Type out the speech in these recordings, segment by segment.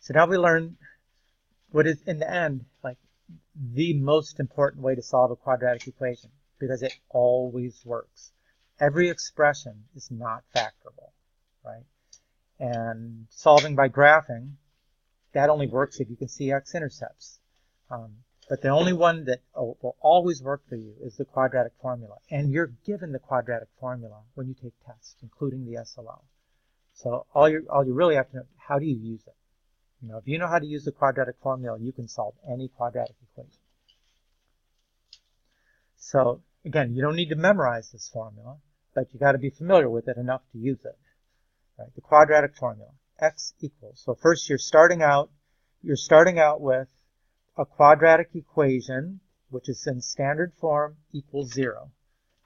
So now we learn what is, in the end, like the most important way to solve a quadratic equation, because it always works. Every expression is not factorable, right? And solving by graphing, that only works if you can see x-intercepts. But the only one that will always work for you is the quadratic formula. And you're given the quadratic formula when you take tests, including the SLO. So all you really have to know, how do you use it? You know, if you know how to use the quadratic formula, you can solve any quadratic equation. So again, you don't need to memorize this formula, but you got to be familiar with it enough to use it. Right? The quadratic formula, x equals. So first you're starting out with a quadratic equation, which is in standard form, equals 0.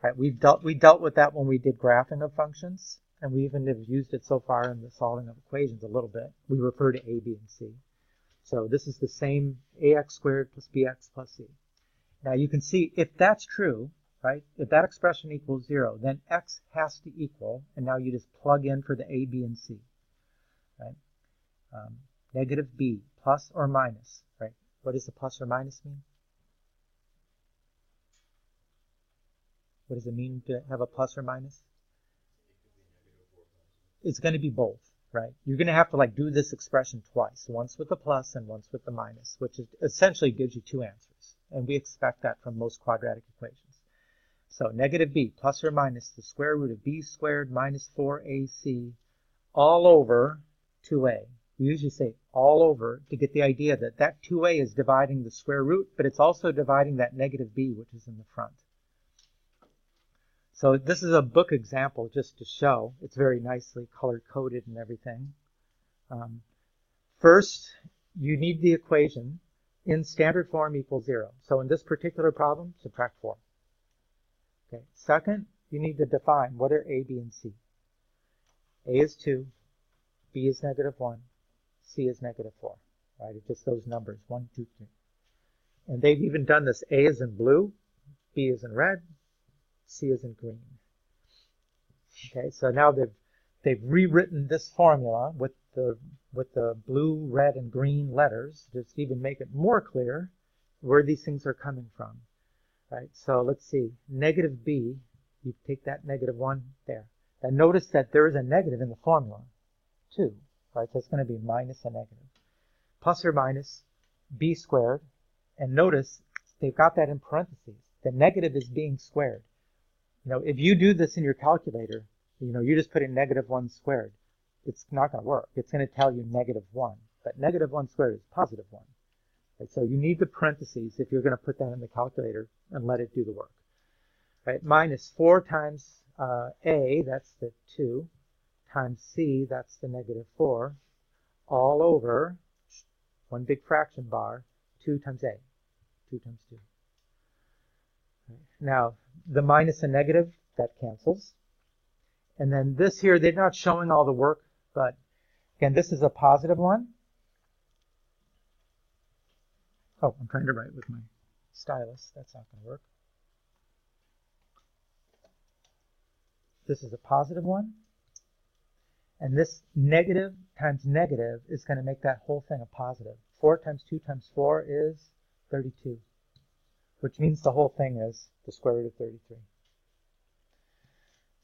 Right? We dealt with that when we did graphing of functions, and we even have used it so far in the solving of equations a little bit. We refer to a, b, and c. So this is the same ax squared plus bx plus c. Now you can see if that's true, right? If that expression equals 0, then x has to equal, and now you just plug in for the a, b, and c, right? Negative b, plus or minus, right? What does the plus or minus mean? What does it mean to have a plus or minus? It's going to be both, right? You're going to have to like do this expression twice, once with the plus and once with the minus, which is essentially gives you two answers. And we expect that from most quadratic equations. So negative b plus or minus the square root of b squared minus 4ac all over 2a. We usually say all over to get the idea that that 2a is dividing the square root, but it's also dividing that negative b, which is in the front. So this is a book example just to show. It's very nicely color-coded and everything. First, you need the equation in standard form equals 0. So in this particular problem, subtract 4. Okay. Second, you need to define what are a, b, and c. A is 2, b is negative 1, c is negative 4. Right? It's just those numbers, 1, 2, 3. And they've even done this. A is in blue, b is in red, c is in green. Okay, so now they've rewritten this formula with the blue, red, and green letters, just to even make it more clear where these things are coming from. Right, so let's see, negative b, you take that negative 1 there. And notice that there is a negative in the formula, 2. Right, so it's going to be minus a negative. Plus or minus b squared, and notice they've got that in parentheses. The negative is being squared. You know, if you do this in your calculator, you know, you just put in negative 1 squared. It's not going to work. It's going to tell you negative 1. But negative 1 squared is positive 1. Right? So you need the parentheses if you're going to put that in the calculator and let it do the work. Right? Minus 4 times a, that's the 2, times c, that's the negative 4, all over, one big fraction bar, 2 times a, 2 times 2. Now, the minus and negative, that cancels. And then this here, they're not showing all the work, but again, this is a positive one. Oh, I'm trying to write with my stylus. That's not going to work. This is a positive one. And this negative times negative is going to make that whole thing a positive. 4 times 2 times 4 is 32. Which means the whole thing is the square root of 33.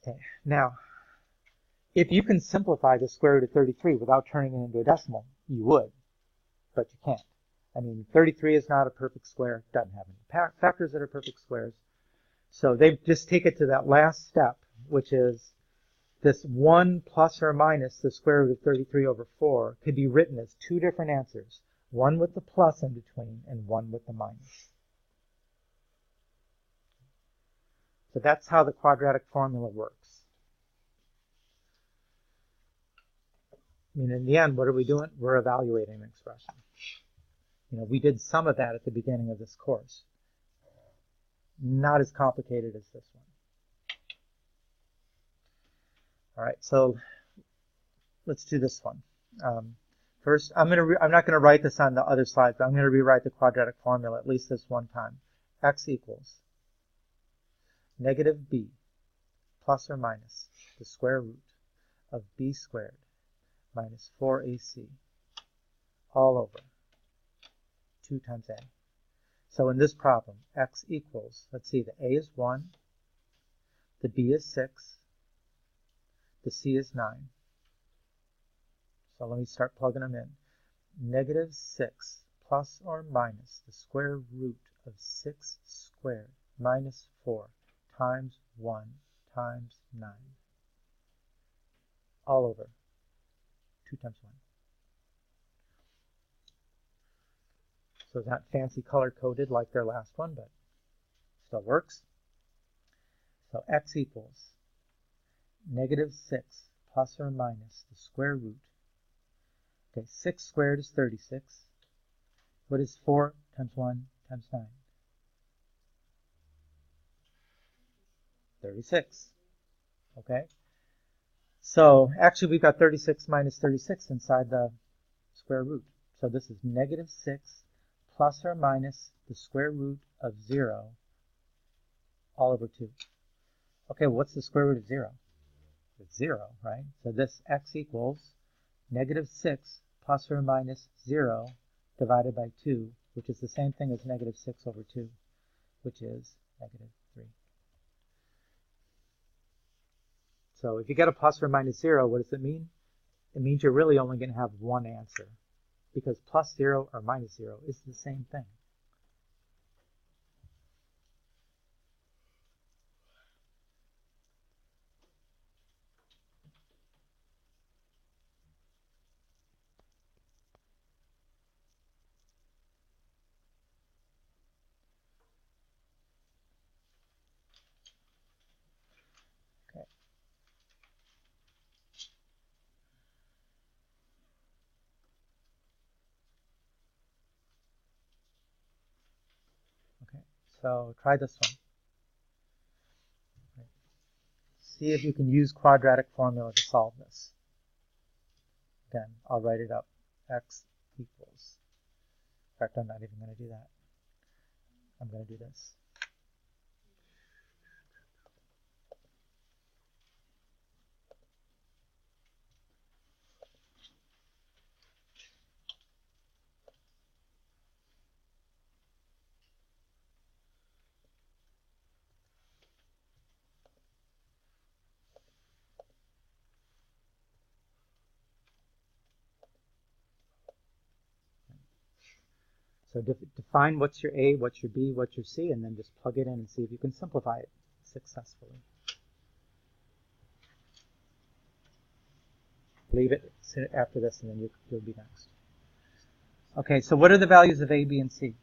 Okay, now, if you can simplify the square root of 33 without turning it into a decimal, you would, but you can't. I mean, 33 is not a perfect square, doesn't have any factors that are perfect squares. So they just take it to that last step, which is this 1 plus or minus the square root of 33 over 4 could be written as two different answers, one with the plus in between and one with the minus. So that's how the quadratic formula works. I mean, in the end, what are we doing? We're evaluating an expression. You know, we did some of that at the beginning of this course. Not as complicated as this one. All right, so let's do this one. First, I'm not going to write this on the other slide, but I'm going to rewrite the quadratic formula at least this one time. X equals negative b plus or minus the square root of b squared minus 4ac all over 2 times a. So in this problem, x equals, let's see, the a is 1, the b is 6, the c is 9. So let me start plugging them in. Negative 6 plus or minus the square root of 6 squared minus 4 times 1 times 9 all over 2 times 1. So it's not fancy color-coded like their last one, but still works. So x equals negative 6 plus or minus the square root. Okay, 6 squared is 36. What is 4 times 1 times 9? 36. Okay? So actually we've got 36 minus 36 inside the square root. So this is negative 6 plus or minus the square root of 0 all over 2. Okay, well, what's the square root of 0? It's 0, right? So this x equals negative 6 plus or minus 0 divided by 2, which is the same thing as negative 6 over 2, which is negative 3. So if you get a plus or minus 0, what does it mean? It means you're really only going to have one answer, because plus 0 or minus 0 is the same thing. Okay. Okay, so try this one. Okay. See if you can use quadratic formula to solve this. Again, I'll write it up. X equals. In fact, I'm not even going to do that. I'm going to do this. So define what's your A, what's your B, what's your C, and then just plug it in and see if you can simplify it successfully. Leave it after this, and then you'll be next. Okay, so what are the values of A, B, and C?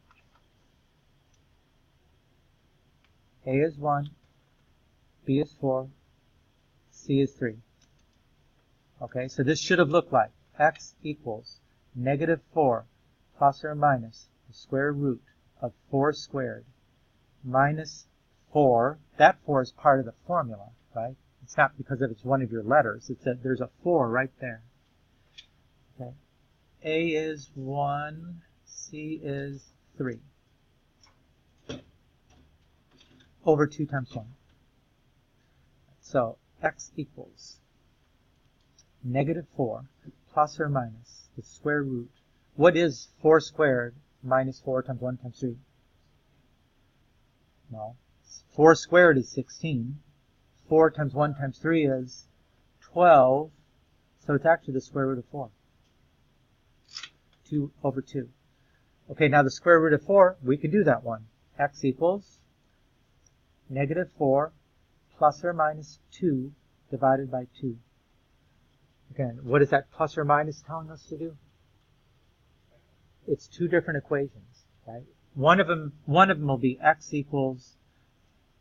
A is 1, B is 4, C is 3. Okay, so this should have looked like x equals negative 4 plus or minus the square root of 4 squared minus 4. That 4 is part of the formula, right? It's not because it's one of your letters. It's that there's a 4 right there. Okay. A is 1, C is 3. Over 2 times 1. So x equals negative 4 plus or minus the square root. What is 4 squared minus 4 times 1 times 3? No. 4 squared is 16. 4 times 1 times 3 is 12. So it's actually the square root of 4. 2 over 2. Okay, now the square root of 4, we can do that one. X equals negative 4 plus or minus 2 divided by 2. Again, what is that plus or minus telling us to do? It's two different equations, right? One of them will be x equals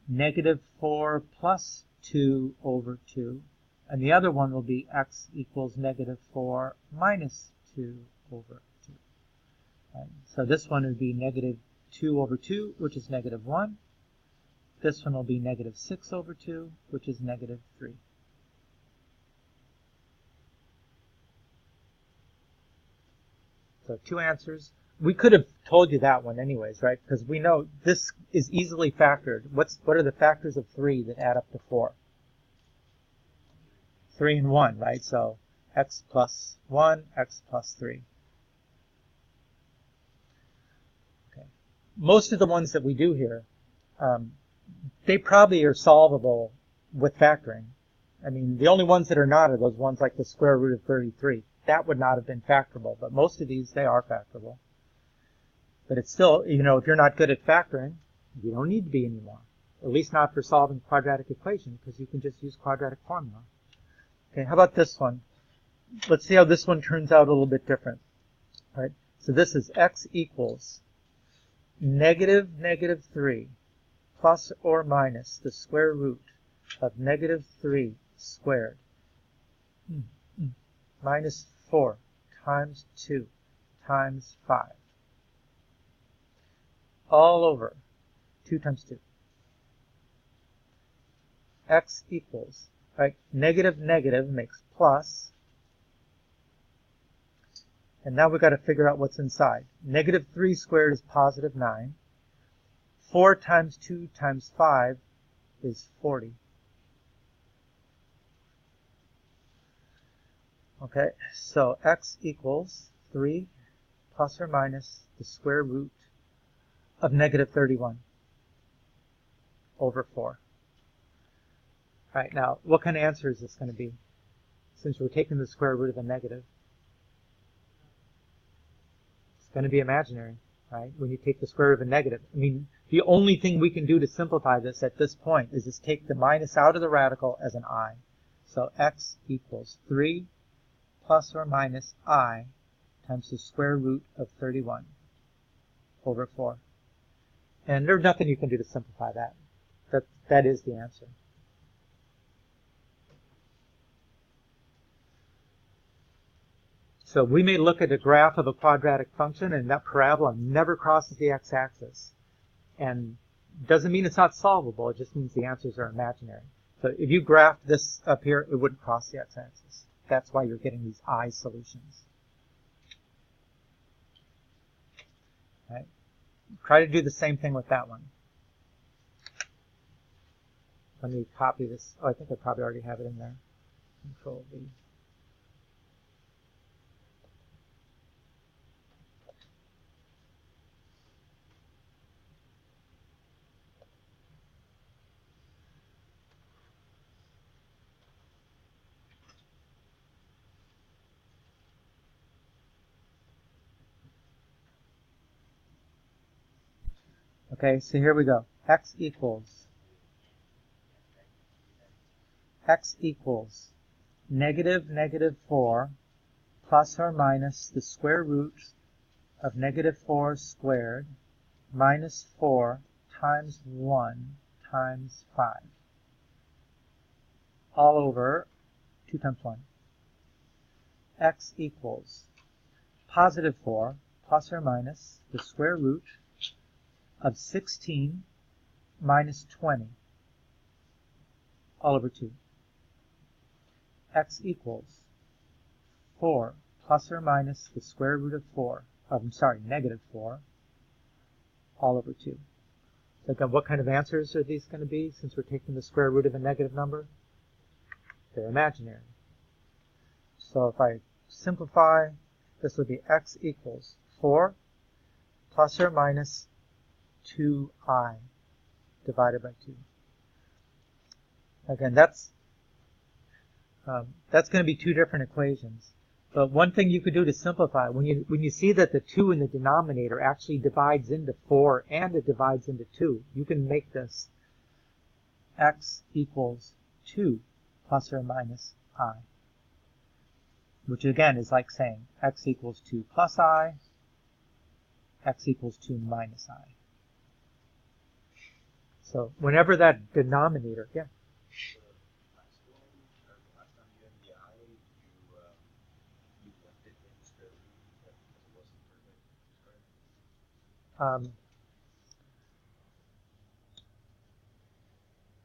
negative 4 plus 2 over 2, and the other one will be x equals negative 4 minus 2 over 2. Right? So this one would be negative 2 over 2, which is negative 1. This one will be negative 6 over 2, which is negative 3. So two answers. We could have told you that one anyways, right? Because we know this is easily factored. What are the factors of 3 that add up to 4? 3 and 1, right? So x plus 1, x plus 3. most of the ones that we do here, they probably are solvable with factoring. I mean, the only ones that are not are those ones like the square root of 33. That would not have been factorable, but most of these, they are factorable. But it's still, you know, if you're not good at factoring, you don't need to be anymore. At least not for solving quadratic equations, because you can just use quadratic formula. Okay, how about this one? Let's see how this one turns out a little bit different. All right, so this is x equals negative 3 plus or minus the square root of negative 3 squared minus 4 times 2 times 5 all over 2 times 2. X equals, right, negative makes plus, and now we've got to figure out what's inside. Negative 3 squared is positive 9. 4 times 2 times 5 is 40. Okay, so x equals 3 plus or minus the square root of negative 31 over 4. All right, now, what kind of answer is this going to be? Since we're taking the square root of a negative, it's going to be imaginary, right? When you take the square root of a negative. I mean, the only thing we can do to simplify this at this point is just take the minus out of the radical as an I. So x equals 3 plus or minus I times the square root of 31 over 4. And there's nothing you can do to simplify that. That is the answer. So we may look at a graph of a quadratic function and that parabola never crosses the x-axis. And doesn't mean it's not solvable, it just means the answers are imaginary. So if you graph this up here, it wouldn't cross the x-axis. That's why you're getting these I solutions. Right? Try to do the same thing with that one. Let me copy this. Oh, I think I probably already have it in there. Control V. Okay, so here we go. X equals negative 4 plus or minus the square root of negative 4 squared minus 4 times 1 times 5 all over 2 times 1. X equals positive 4 plus or minus the square root of 16 minus 20 all over 2. X equals 4 plus or minus the square root of 4, negative 4 all over 2. So again, what kind of answers are these going to be since we're taking the square root of a negative number? They're imaginary. So if I simplify, this would be x equals 4 plus or minus 2I divided by 2. Again, that's going to be two different equations. But one thing you could do to simplify, when you see that the 2 in the denominator actually divides into 4 and it divides into 2, you can make this x equals 2 plus or minus I, which again is like saying x equals 2 plus I, x equals 2 minus I. So whenever that denominator, yeah.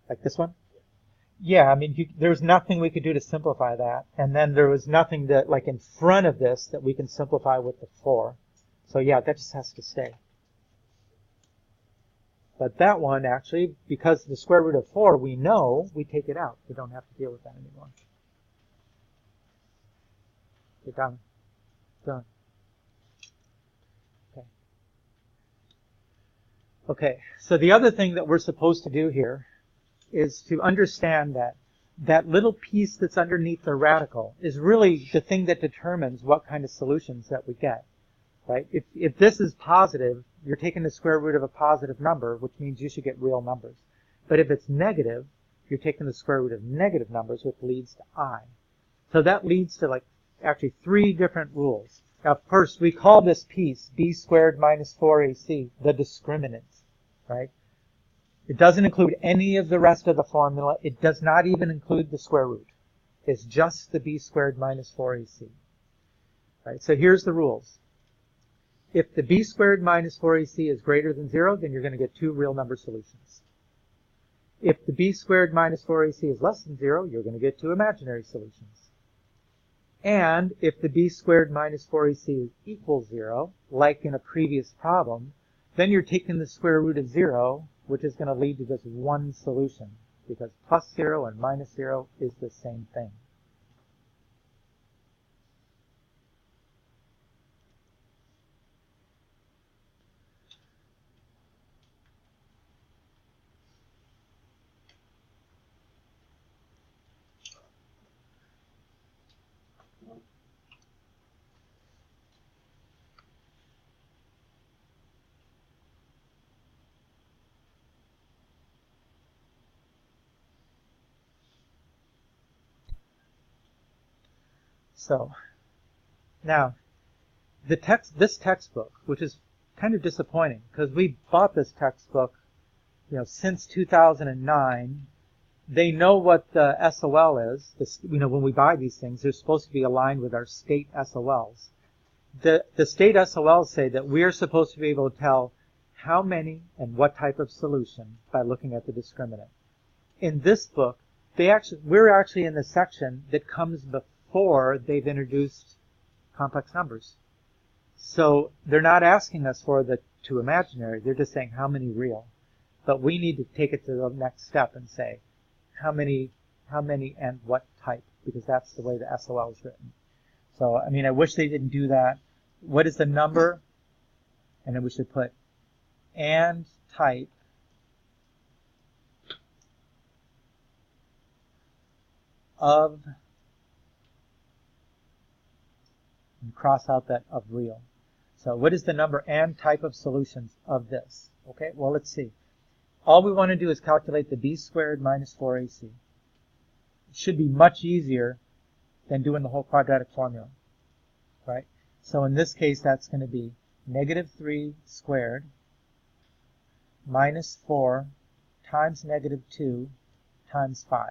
Like this one? Yeah, I mean, there's nothing we could do to simplify that. And then there was nothing that, like in front of this, that we can simplify with the 4. So yeah, that just has to stay. But that one, actually, because the square root of 4, we know, we take it out. We don't have to deal with that anymore. Okay, done. Done. Okay. Okay, so the other thing that we're supposed to do here is to understand that that little piece that's underneath the radical is really the thing that determines what kind of solutions that we get, right? If this is positive, you're taking the square root of a positive number, which means you should get real numbers. But if it's negative, you're taking the square root of negative numbers, which leads to I. So that leads to actually 3 different rules. Now first, we call this piece b squared minus 4ac the discriminant, right? It doesn't include any of the rest of the formula. It does not even include the square root. It's just the b squared minus 4ac. Right? So here's the rules. If the b squared minus 4ac is greater than 0, then you're going to get 2 real number solutions. If the b squared minus 4ac is less than 0, you're going to get 2 imaginary solutions. And if the b squared minus 4ac equals 0, like in a previous problem, then you're taking the square root of 0, which is going to lead to just 1 solution, because plus 0 and minus 0 is the same thing. So now, this textbook, which is kind of disappointing, because we bought this textbook, since 2009. They know what the SOL is. When we buy these things, they're supposed to be aligned with our state SOLs. The state SOLs say that we are supposed to be able to tell how many and what type of solution by looking at the discriminant. In this book, we're actually in the section that comes before they've introduced complex numbers. So they're not asking us for the 2 imaginary. They're just saying how many real. But we need to take it to the next step and say how many and what type, because that's the way the SOL is written. So, I wish they didn't do that. What is the number? And then we should put and type of, and cross out that of real. So what is the number and type of solutions of this? Okay, well, let's see. All we want to do is calculate the b squared minus 4ac. It should be much easier than doing the whole quadratic formula, right? So in this case, that's going to be negative 3 squared minus 4 times negative 2 times 5.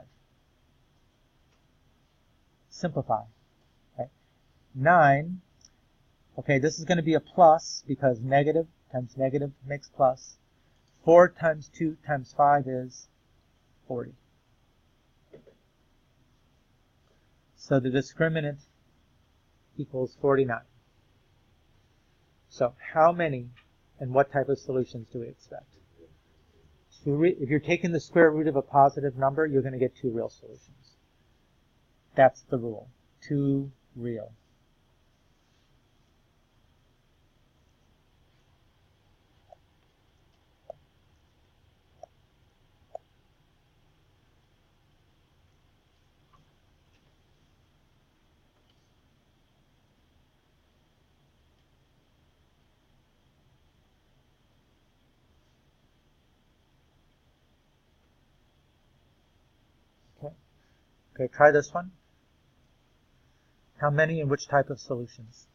Simplify. Right? 9, okay, this is going to be a plus because negative times negative makes plus. 4 times 2 times 5 is 40. So the discriminant equals 49. So how many and what type of solutions do we expect? If you're taking the square root of a positive number, you're going to get 2 real solutions. That's the rule. 2 real. Okay, try this one. How many and which type of solutions?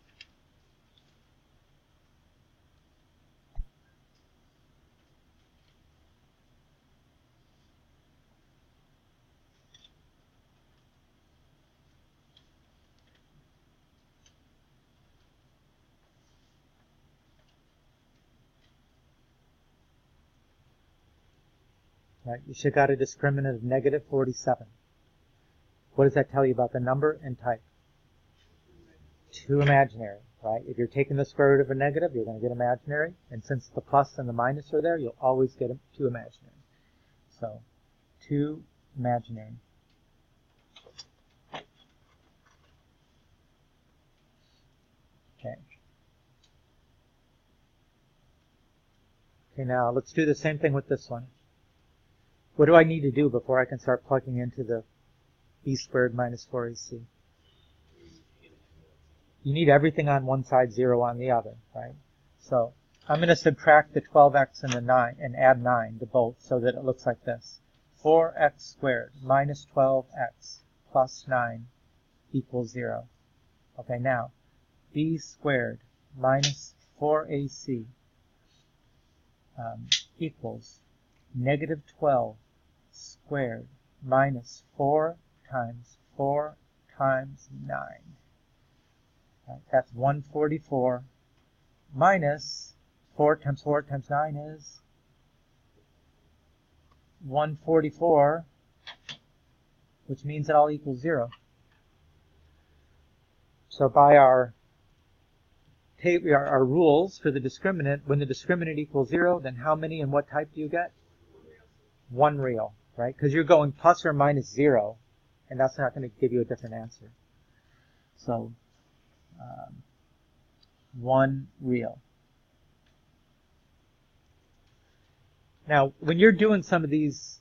Right, you should have got a discriminant of negative 47. What does that tell you about the number and type? 2 imaginary, right? If you're taking the square root of a negative, you're going to get imaginary. And since the plus and the minus are there, you'll always get 2 imaginary. So 2 imaginary. Okay. Okay, now let's do the same thing with this one. What do I need to do before I can start plugging into the b squared minus 4ac? You need everything on one side, 0 on the other, right? So I'm going to subtract the 12x and the 9 and add 9 to both so that it looks like this. 4x squared minus 12x plus 9 equals 0. Okay, now b squared minus 4ac equals negative 12 squared minus 4 times 4 times 9. Right, that's 144 minus 4 times 4 times 9 is 144, which means it all equals 0. So by our rules for the discriminant, when the discriminant equals 0, then how many and what type do you get? One real, right? Because you're going plus or minus 0, and that's not going to give you a different answer. So one real. Now, when you're doing some of these,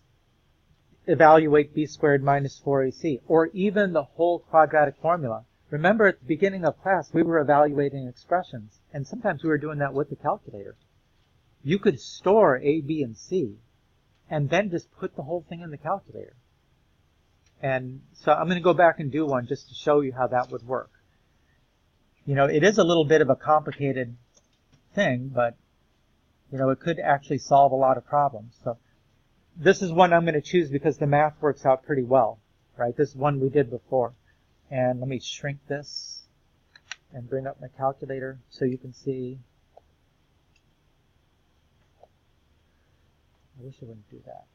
evaluate b squared minus 4ac, or even the whole quadratic formula, remember at the beginning of class we were evaluating expressions, and sometimes we were doing that with the calculator. You could store a, b, and c, and then just put the whole thing in the calculator. And so I'm going to go back and do one just to show you how that would work. You know, it is a little bit of a complicated thing, but you know, it could actually solve a lot of problems. So this is one I'm going to choose because the math works out pretty well, right? This is one we did before. And let me shrink this and bring up my calculator so you can see. I wish I wouldn't do that.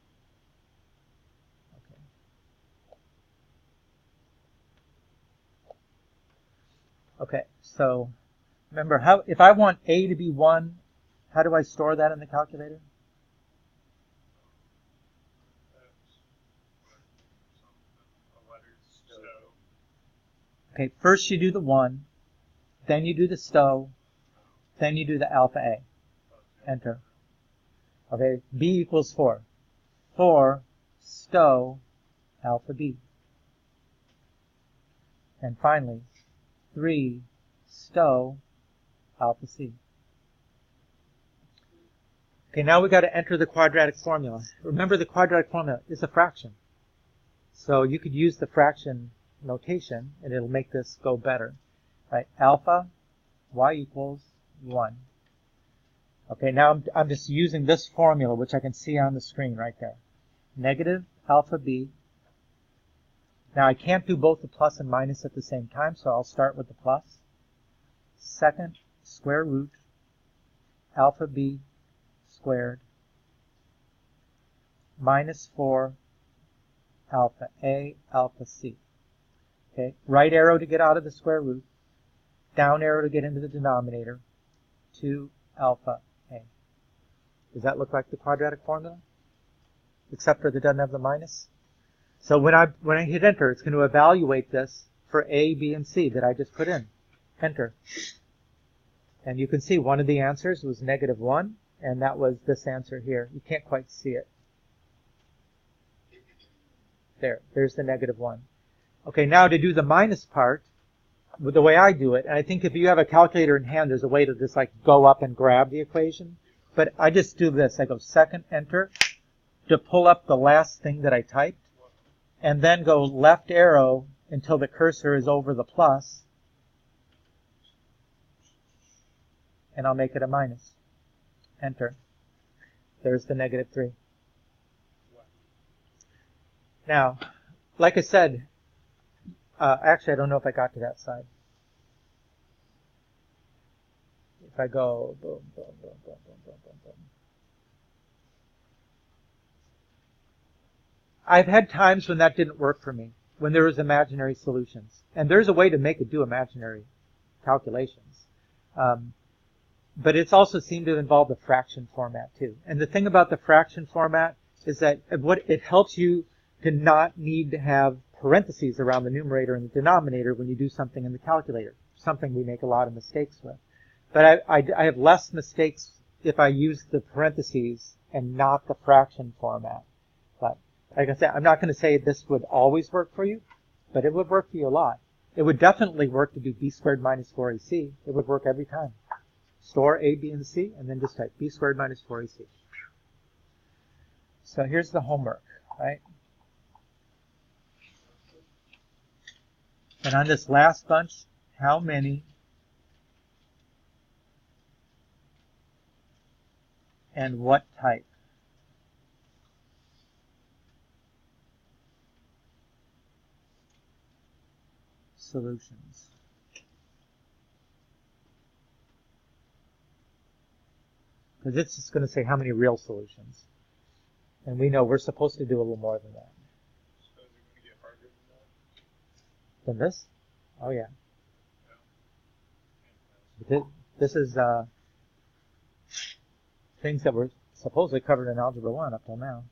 Okay, so remember, if I want a to be 1, how do I store that in the calculator? Okay, first you do the 1, then you do the stow, then you do the alpha a. Enter. Okay, b equals 4. 4 stow alpha b. And finally, 3 stow alpha c. Okay, now we've got to enter the quadratic formula. Remember, the quadratic formula is a fraction. So you could use the fraction notation, and it'll make this go better. Right? Alpha y equals 1. Okay, now I'm just using this formula, which I can see on the screen right there. Negative alpha b. Now I can't do both the plus and minus at the same time, so I'll start with the plus. Second square root alpha b squared minus 4 alpha a alpha c. Okay, right arrow to get out of the square root, down arrow to get into the denominator, 2 alpha a. Does that look like the quadratic formula? Except for that it doesn't have the minus? So when I hit enter, it's going to evaluate this for a, b, and c that I just put in. Enter. And you can see one of the answers was negative 1, and that was this answer here. You can't quite see it. There's the negative 1. Okay, now to do the minus part, the way I do it, and I think if you have a calculator in hand, there's a way to just like go up and grab the equation. But I just do this. I go second enter to pull up the last thing that I typed, and then go left arrow until the cursor is over the plus, and I'll make it a minus. Enter. There's the negative 3. Now, like I said, actually I don't know if I got to that side. If I go boom, boom, boom, boom, boom, boom, boom, boom. I've had times when that didn't work for me, when there was imaginary solutions. And there's a way to make it do imaginary calculations. But it's also seemed to involve the fraction format too. And the thing about the fraction format is that it helps you to not need to have parentheses around the numerator and the denominator when you do something in the calculator, something we make a lot of mistakes with. But I have less mistakes if I use the parentheses and not the fraction format. But like I said, I'm not going to say this would always work for you, but it would work for you a lot. It would definitely work to do b squared minus 4ac. It would work every time. Store a, b, and c, and then just type b squared minus 4ac. So here's the homework, right? And on this last bunch, how many and what type? Solutions. Because it's just going to say how many real solutions. And we know we're supposed to do a little more than that. So is it going to get harder than that? Than this? Oh yeah. This is things that were supposedly covered in Algebra 1 up till now.